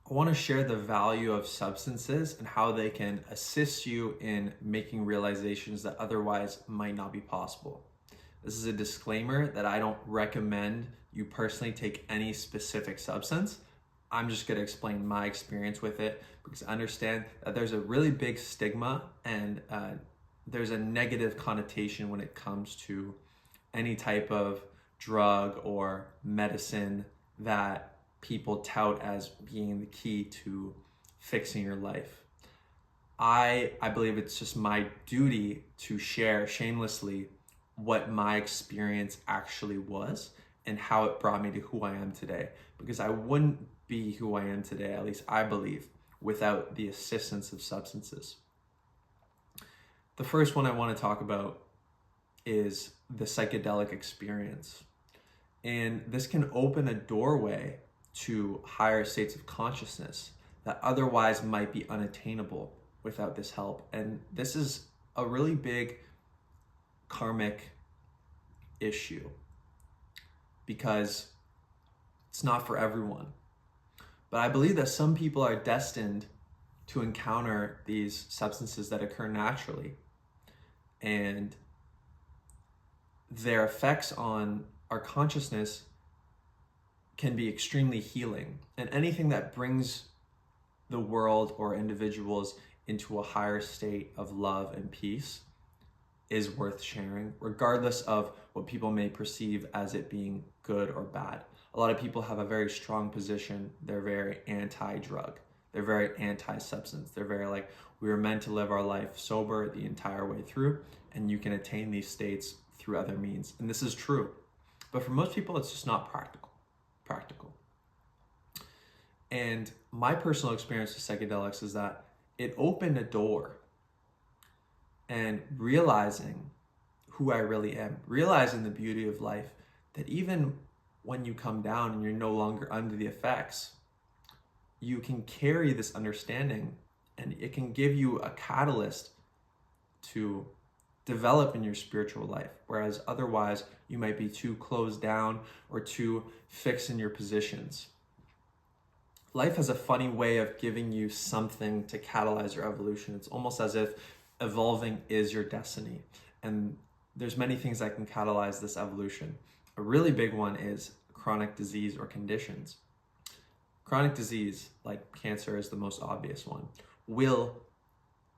I want to share the value of substances and how they can assist you in making realizations that otherwise might not be possible. This is a disclaimer that I don't recommend you personally take any specific substance. I'm just going to explain my experience with it because I understand that there's a really big stigma and there's a negative connotation when it comes to any type of drug or medicine that people tout as being the key to fixing your life. I believe it's just my duty to share shamelessly what my experience actually was and how it brought me to who I am today. Because I wouldn't be who I am today, at least I believe, without the assistance of substances. The first one I want to talk about is the psychedelic experience. And this can open a doorway to higher states of consciousness that otherwise might be unattainable without this help. And this is a really big karmic issue because it's not for everyone. But I believe that some people are destined to encounter these substances that occur naturally, and their effects on our consciousness can be extremely healing. And anything that brings the world or individuals into a higher state of love and peace is worth sharing, regardless of what people may perceive as it being good or bad. A lot of people have a very strong position. They're very anti-drug. They're very anti-substance. They're very like, we were meant to live our life sober the entire way through, and you can attain these states through other means. And this is true. But for most people, it's just not practical. And my personal experience with psychedelics is that it opened a door, and realizing who I really am, realizing the beauty of life, that even when you come down and you're no longer under the effects, you can carry this understanding and it can give you a catalyst to develop in your spiritual life. Whereas otherwise you might be too closed down or too fixed in your positions. Life has a funny way of giving you something to catalyze your evolution. It's almost as if evolving is your destiny. And there's many things that can catalyze this evolution. A really big one is chronic disease or conditions. Chronic disease, like cancer is the most obvious one,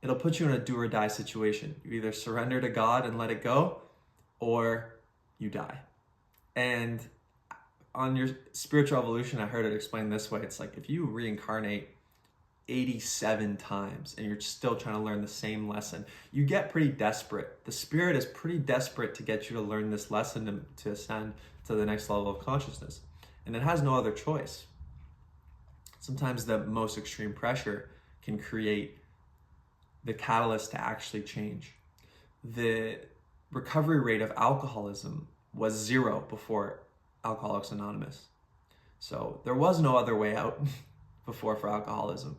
it'll put you in a do or die situation. You either surrender to God and let it go, or you die. And on your spiritual evolution, I heard it explained this way. It's like if you reincarnate 87 times and you're still trying to learn the same lesson, you get pretty desperate. The spirit is pretty desperate to get you to learn this lesson to ascend to the next level of consciousness. And it has no other choice. Sometimes the most extreme pressure can create the catalyst to actually change. The recovery rate of alcoholism was 0 before Alcoholics Anonymous. So there was no other way out before for alcoholism.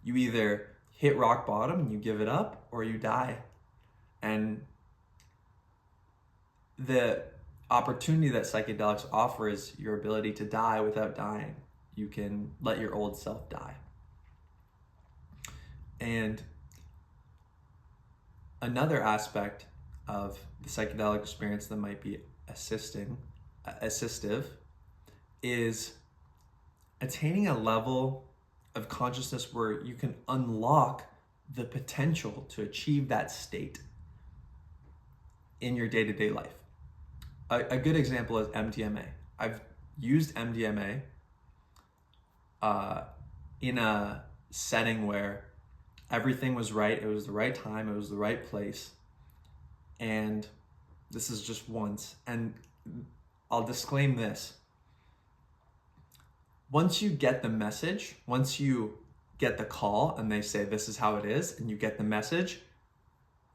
You either hit rock bottom and you give it up, or you die. And the opportunity that psychedelics offer is your ability to die without dying. You can let your old self die. And another aspect of the psychedelic experience that might be assistive is attaining a level of consciousness where you can unlock the potential to achieve that state in your day-to-day life. A good example is MDMA. I've used MDMA in a setting where everything was right. It was the right time. It was the right place. And this is just once. And I'll disclaim this. Once you get the message, once you get the call and they say this is how it is, and you get the message,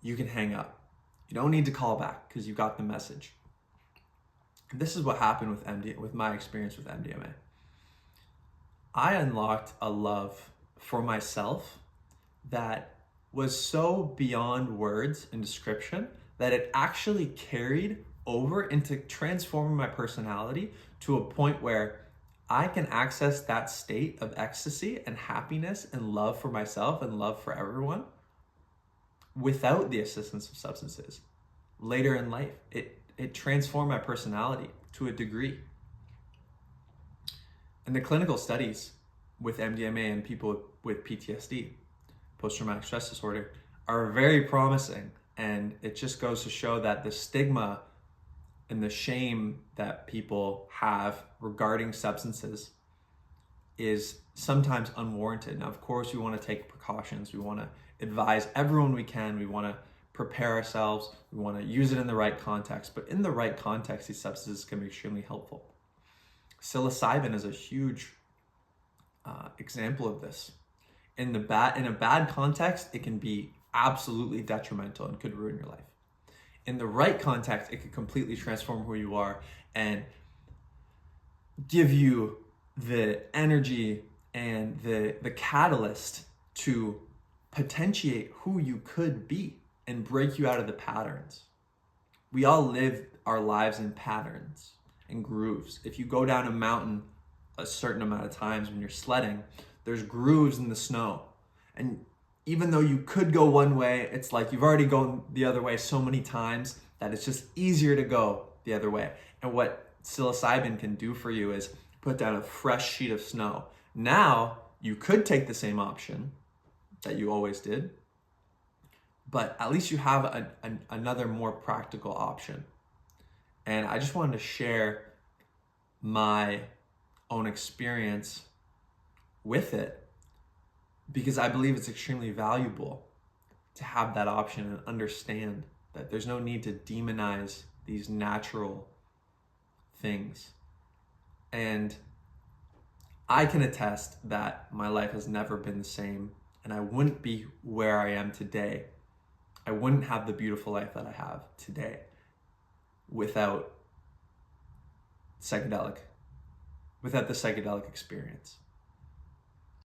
you can hang up. You don't need to call back because you got the message. This is what happened with my experience with MDMA. I unlocked a love for myself that was so beyond words and description that it actually carried over into transforming my personality to a point where I can access that state of ecstasy and happiness and love for myself and love for everyone without the assistance of substances. Later in life, it transformed my personality to a degree. And the clinical studies with MDMA and people with PTSD, post-traumatic stress disorder, are very promising. And it just goes to show that the stigma and the shame that people have regarding substances is sometimes unwarranted. Now, of course, we want to take precautions. We want to advise everyone we can. We want to prepare ourselves. We want to use it in the right context. But in the right context, these substances can be extremely helpful. Psilocybin is a huge example of this. In a bad context, it can be absolutely detrimental and could ruin your life. In the right context, it could completely transform who you are and give you the energy and the catalyst to potentiate who you could be and break you out of the patterns. We all live our lives in patterns and grooves. If you go down a mountain a certain amount of times when you're sledding, there's grooves in the snow. And even though you could go one way, it's like you've already gone the other way so many times that it's just easier to go the other way. And what psilocybin can do for you is put down a fresh sheet of snow. Now, you could take the same option that you always did, but at least you have another more practical option. And I just wanted to share my own experience with it because I believe it's extremely valuable to have that option and understand that there's no need to demonize these natural things. And I can attest that my life has never been the same, and I wouldn't be where I am today. I wouldn't have the beautiful life that I have today without the psychedelic experience.